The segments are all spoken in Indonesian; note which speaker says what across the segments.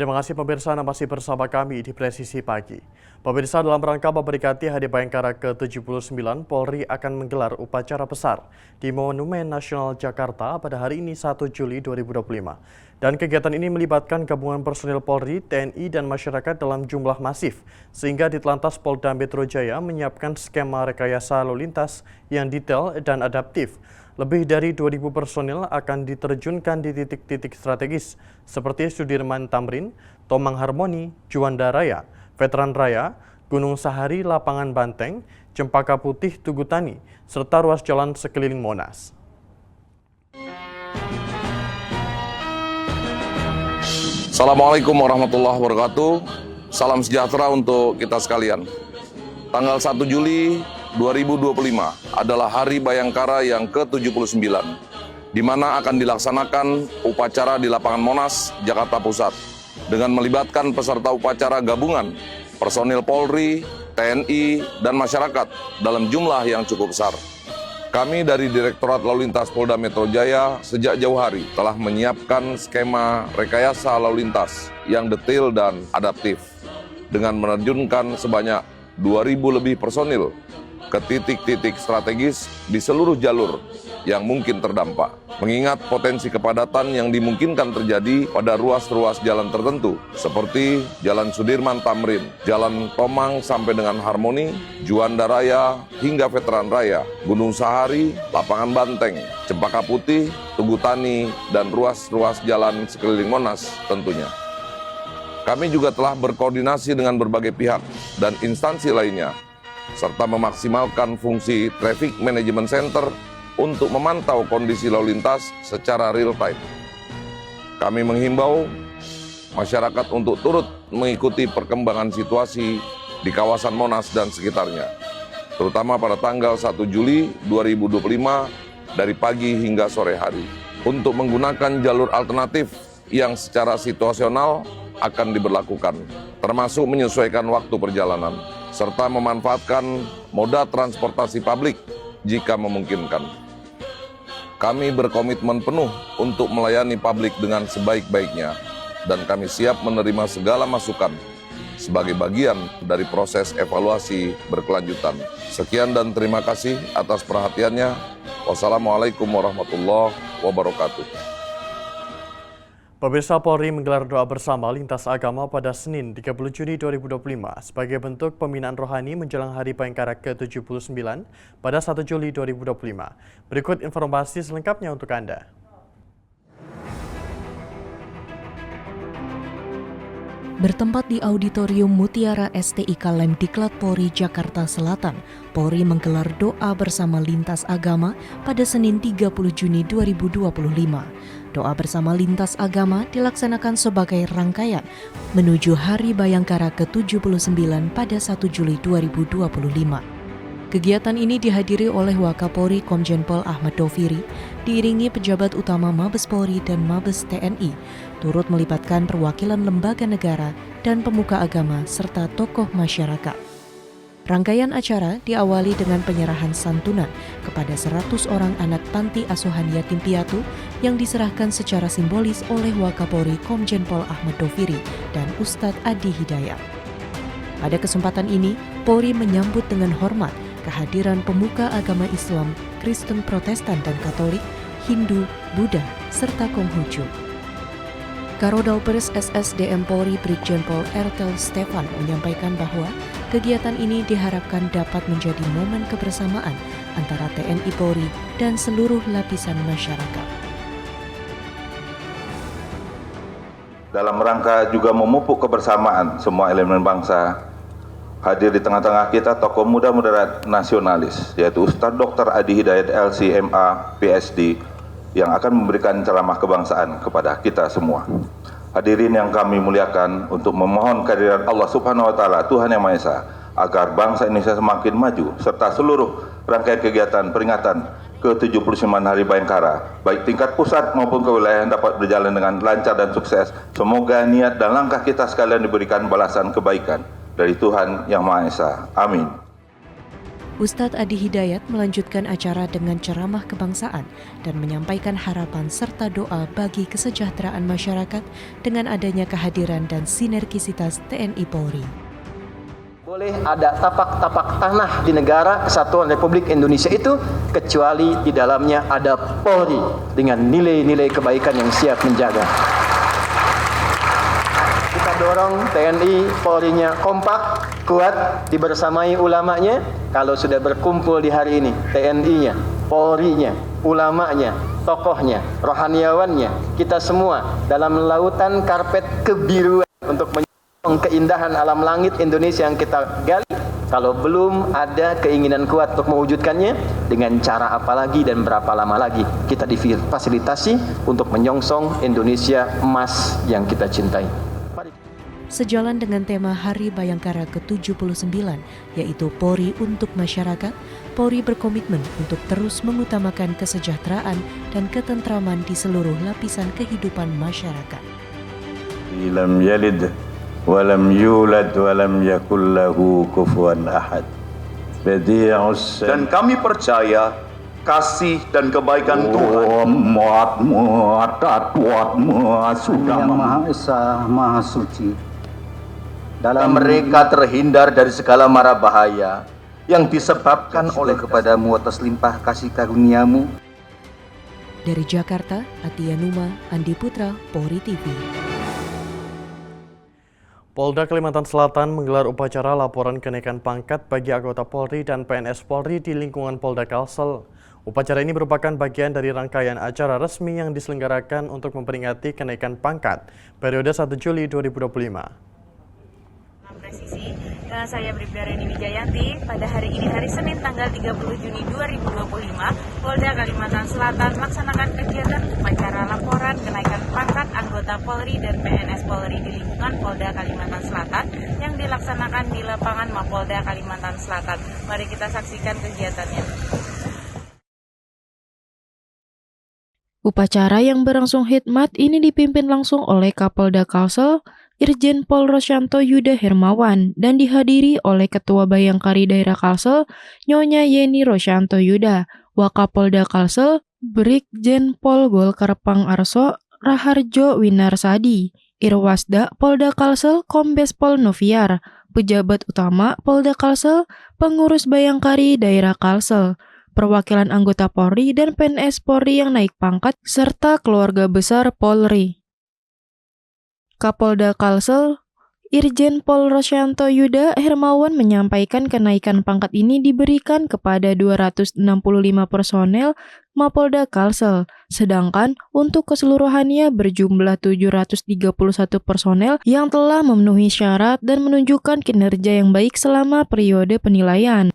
Speaker 1: Terima kasih pemirsa Anda masih bersama kami di Presisi Pagi. Pemirsa, dalam rangka memperingati Hari Bayangkara ke-79, Polri akan menggelar upacara besar di Monumen Nasional Jakarta pada hari ini 1 Juli 2025. Dan kegiatan ini melibatkan gabungan personil Polri, TNI, dan masyarakat dalam jumlah masif, sehingga Ditlantas Polda Metro Jaya menyiapkan skema rekayasa lalu lintas yang detail dan adaptif. Lebih dari 2.000 personil akan diterjunkan di titik-titik strategis seperti Sudirman Tamrin, Tomang Harmoni, Juanda Raya, Veteran Raya, Gunung Sahari, Lapangan Banteng, Cempaka Putih, Tugu Tani, serta ruas jalan sekeliling Monas.
Speaker 2: Assalamualaikum warahmatullahi wabarakatuh. Salam sejahtera untuk kita sekalian. Tanggal 1 Juli 2025 adalah Hari Bayangkara yang ke-79, di mana akan dilaksanakan upacara di Lapangan Monas, Jakarta Pusat, dengan melibatkan peserta upacara gabungan, personil Polri, TNI, dan masyarakat dalam jumlah yang cukup besar. Kami dari Direktorat Lalu Lintas Polda Metro Jaya sejak jauh hari telah menyiapkan skema rekayasa lalu lintas yang detail dan adaptif, dengan menerjunkan sebanyak 2.000 lebih personil ke titik-titik strategis di seluruh jalur yang mungkin terdampak. Mengingat potensi kepadatan yang dimungkinkan terjadi pada ruas-ruas jalan tertentu, seperti Jalan Sudirman Tamrin, Jalan Tomang sampai dengan Harmoni, Juanda Raya, hingga Veteran Raya, Gunung Sahari, Lapangan Banteng, Cempaka Putih, Tugu Tani, dan ruas-ruas jalan sekeliling Monas tentunya. Kami juga telah berkoordinasi dengan berbagai pihak dan instansi lainnya, serta memaksimalkan fungsi Traffic Management Center untuk memantau kondisi lalu lintas secara real time. Kami menghimbau masyarakat untuk turut mengikuti perkembangan situasi di kawasan Monas dan sekitarnya, terutama pada tanggal 1 Juli 2025 dari pagi hingga sore hari, untuk menggunakan jalur alternatif yang secara situasional akan diberlakukan, termasuk menyesuaikan waktu perjalanan, serta memanfaatkan moda transportasi publik jika memungkinkan. Kami berkomitmen penuh untuk melayani publik dengan sebaik-baiknya, dan kami siap menerima segala masukan sebagai bagian dari proses evaluasi berkelanjutan. Sekian dan terima kasih atas perhatiannya. Wassalamualaikum warahmatullahi wabarakatuh.
Speaker 1: Pemirsa, Polri menggelar doa bersama lintas agama pada Senin 30 Juni 2025 sebagai bentuk pembinaan rohani menjelang Hari Bayangkara ke-79 pada 1 Juli 2025. Berikut informasi selengkapnya untuk Anda.
Speaker 3: Bertempat di Auditorium Mutiara STIK Lemdiklat Polri Jakarta Selatan, Polri menggelar doa bersama lintas agama pada Senin 30 Juni 2025. Doa bersama lintas agama dilaksanakan sebagai rangkaian menuju Hari Bayangkara ke-79 pada 1 Juli 2025. Kegiatan ini dihadiri oleh Wakapolri Komjen Pol Ahmad Doviri, diiringi pejabat utama Mabes Polri dan Mabes TNI, turut melibatkan perwakilan lembaga negara dan pemuka agama serta tokoh masyarakat. Rangkaian acara diawali dengan penyerahan santunan kepada 100 orang anak panti asuhan yatim piatu yang diserahkan secara simbolis oleh Wakapolri Komjen Pol Ahmad Doviri dan Ustadz Adi Hidayat. Pada kesempatan ini, Polri menyambut dengan hormat kehadiran pemuka agama Islam, Kristen Protestan dan Katolik, Hindu, Buddha, serta Konghucu. Karodalpers SSDM Polri Brigjen Pol Ertel Stefan menyampaikan bahwa kegiatan ini diharapkan dapat menjadi momen kebersamaan antara TNI Polri dan seluruh lapisan masyarakat.
Speaker 4: Dalam rangka juga memupuk kebersamaan semua elemen bangsa, hadir di tengah-tengah kita tokoh muda moderat nasionalis, yaitu Ustadz Dr. Adi Hidayat LCMA PSD, yang akan memberikan ceramah kebangsaan kepada kita semua. Hadirin yang kami muliakan, untuk memohon kehadiran Allah Subhanahu wa Ta'ala, Tuhan Yang Maha Esa, agar bangsa Indonesia semakin maju, serta seluruh rangkaian kegiatan peringatan ke-79 Hari Bayangkara, baik tingkat pusat maupun kewilayahan, dapat berjalan dengan lancar dan sukses. Semoga niat dan langkah kita sekalian diberikan balasan kebaikan dari Tuhan Yang Maha Esa. Amin.
Speaker 3: Ustadz Adi Hidayat melanjutkan acara dengan ceramah kebangsaan dan menyampaikan harapan serta doa bagi kesejahteraan masyarakat dengan adanya kehadiran dan sinergisitas TNI Polri.
Speaker 5: Boleh ada tapak-tapak tanah di negara Kesatuan Republik Indonesia itu kecuali di dalamnya ada Polri dengan nilai-nilai kebaikan yang siap menjaga. Kita dorong TNI Polri-nya kompak, kuat, dibersamai ulamanya. Kalau sudah berkumpul di hari ini, TNI-nya, Polri-nya, ulamanya, tokohnya, rohaniawannya, kita semua dalam lautan karpet kebiruan untuk keindahan alam langit Indonesia yang kita gali. Kalau belum ada keinginan kuat untuk mewujudkannya, dengan cara apa lagi dan berapa lama lagi kita difasilitasi untuk menyongsong Indonesia emas yang kita cintai.
Speaker 3: Sejalan dengan tema Hari Bayangkara ke-79, yaitu Polri untuk Masyarakat, Polri berkomitmen untuk terus mengutamakan kesejahteraan dan ketentraman di seluruh lapisan kehidupan masyarakat.
Speaker 6: Lam yalid walam yulad walam yakul lahu kufuwan ahad.
Speaker 7: Dan kami percaya kasih dan kebaikan Tuhan
Speaker 8: Yang Maha Esa, Maha Suci,
Speaker 5: dalam mereka terhindar dari segala mara bahaya yang disebabkan oleh kepadamu atas limpah kasih karuniamu.
Speaker 3: Dari Jakarta, Atia Numa, Andi Putra, Polri TV.
Speaker 1: Polda Kalimantan Selatan menggelar upacara laporan kenaikan pangkat bagi anggota Polri dan PNS Polri di lingkungan Polda Kalsel. Upacara ini merupakan bagian dari rangkaian acara resmi yang diselenggarakan untuk memperingati kenaikan pangkat periode 1 Juli 2025.
Speaker 9: Presisi, saya Bribda Reni Wijayanti. Pada hari ini, hari Senin tanggal 30 Juni 2025, Polda Kalimantan Selatan melaksanakan kegiatan upacara laporan kenaikan pangkat anggota Polri dan PNS Polri di lingkungan Polda Kalimantan Selatan yang dilaksanakan di lapangan Mapolda Kalimantan Selatan. Mari kita saksikan kegiatannya.
Speaker 10: Upacara yang berlangsung khidmat ini dipimpin langsung oleh Kapolda Kalsel, Irjen Pol Rosyanto Yuda Hermawan, dan dihadiri oleh Ketua Bayangkari Daerah Kalsel, Nyonya Yeni Rosyanto Yuda, Wakapolda Kalsel, Brigjen Pol Golkarpang Arso, Raharjo Winarsadi, Irwasda Polda Kalsel, Kombes Pol Noviar, pejabat utama Polda Kalsel, pengurus Bayangkari Daerah Kalsel, perwakilan anggota Polri dan PNS Polri yang naik pangkat, serta keluarga besar Polri. Kapolda Kalsel, Irjen Pol Rosyanto Yuda Hermawan menyampaikan kenaikan pangkat ini diberikan kepada 265 personel Mapolda Kalsel, sedangkan untuk keseluruhannya berjumlah 731 personel yang telah memenuhi syarat dan menunjukkan kinerja yang baik selama periode penilaian.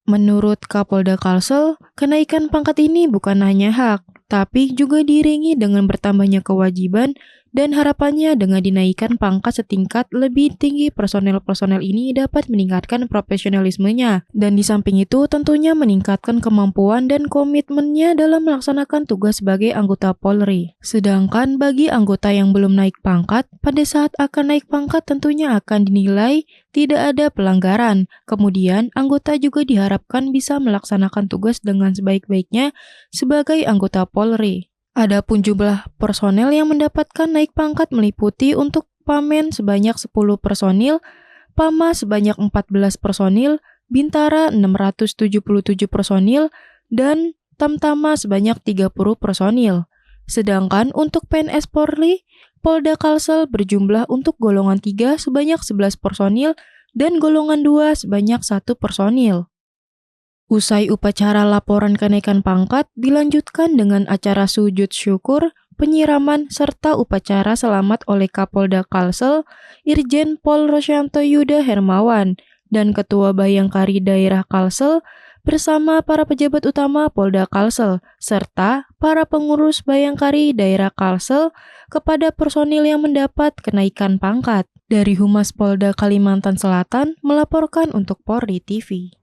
Speaker 10: Menurut Kapolda Kalsel, kenaikan pangkat ini bukan hanya hak, tapi juga diiringi dengan bertambahnya kewajiban dan harapannya dengan dinaikkan pangkat setingkat lebih tinggi personel-personel ini dapat meningkatkan profesionalismenya dan di samping itu tentunya meningkatkan kemampuan dan komitmennya dalam melaksanakan tugas sebagai anggota Polri. Sedangkan bagi anggota yang belum naik pangkat, pada saat akan naik pangkat tentunya akan dinilai tidak ada pelanggaran. Kemudian anggota juga diharapkan bisa melaksanakan tugas dengan sebaik-baiknya sebagai anggota Polri. Adapun jumlah personel yang mendapatkan naik pangkat meliputi untuk Pamen sebanyak 10 personil, Pama sebanyak 14 personil, Bintara 677 personil, dan Tamtama sebanyak 30 personil. Sedangkan untuk PNS Polri, Polda Kalsel berjumlah untuk golongan 3 sebanyak 11 personil dan golongan 2 sebanyak 1 personil. Usai upacara laporan kenaikan pangkat, dilanjutkan dengan acara sujud syukur, penyiraman, serta upacara selamat oleh Kapolda Kalsel, Irjen Pol Rosyanto Yuda Hermawan, dan Ketua Bayangkari Daerah Kalsel, bersama para pejabat utama Polda Kalsel, serta para pengurus Bayangkari Daerah Kalsel kepada personil yang mendapat kenaikan pangkat. Dari Humas Polda Kalimantan Selatan, melaporkan untuk Polri TV.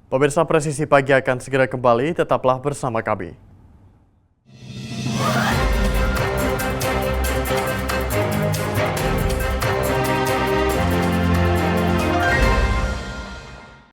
Speaker 1: Pemirsa Presisi Pagi akan segera kembali, tetaplah bersama kami.